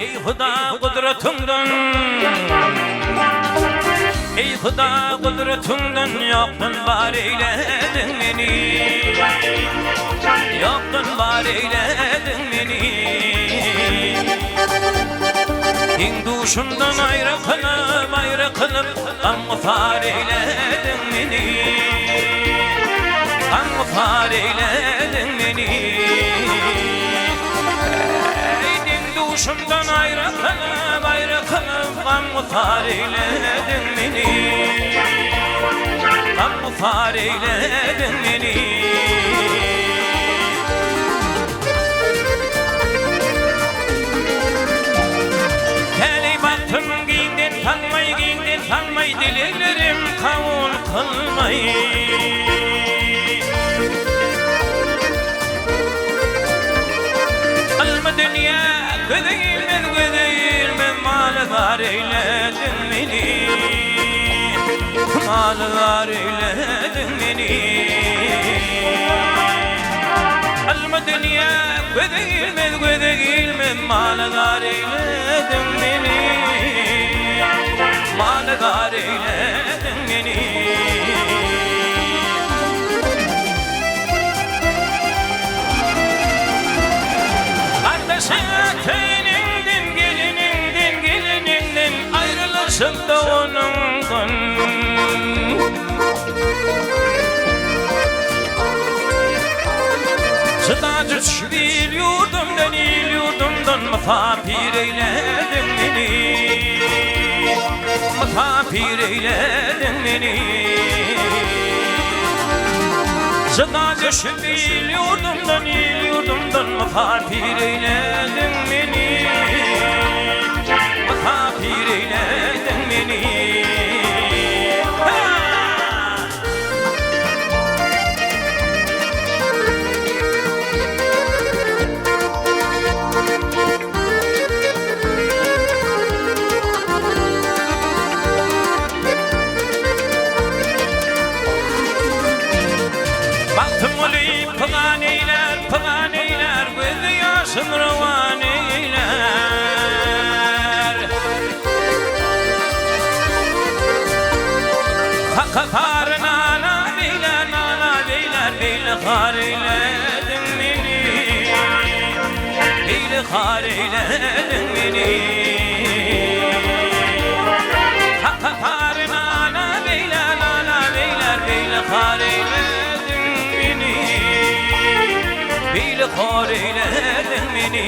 Ey Huda kudretundan, ey Huda kudretundan yoktun var eyledin beni, yoktun var eyledin beni. Duşumdan ayrı kılıp gafar eyledin beni, gafar eyledin beni. Duşumdan ayrı kılıp gafar eyledin beni, gafar eyledin beni. Tanmay dilerim kavul kılmay. Alma dünya güdeyilmez malıgar eyledin beni, malıgar eyledin beni. Alma dünya güdeyilmez malıgar eyledin beni, malıgar eyledin beni. Kardeşine teyininden, gelininden ayrılırsın da onundan. Sıdacı şvil yurdumdan mafapir eyledin beni, mafapir eyledin beni. Sıdacı şvil yurdumdan mafapir eyledin beni, mafapir eyledin beni. Pıgan eyler, gözü yaşım revan eyler. Kakarın ana beyler, beylihar eyledin beni, beylihar eyledin beni. Kakarın ana beyler, beylihar eyledin beni, beylihar eyledin beni.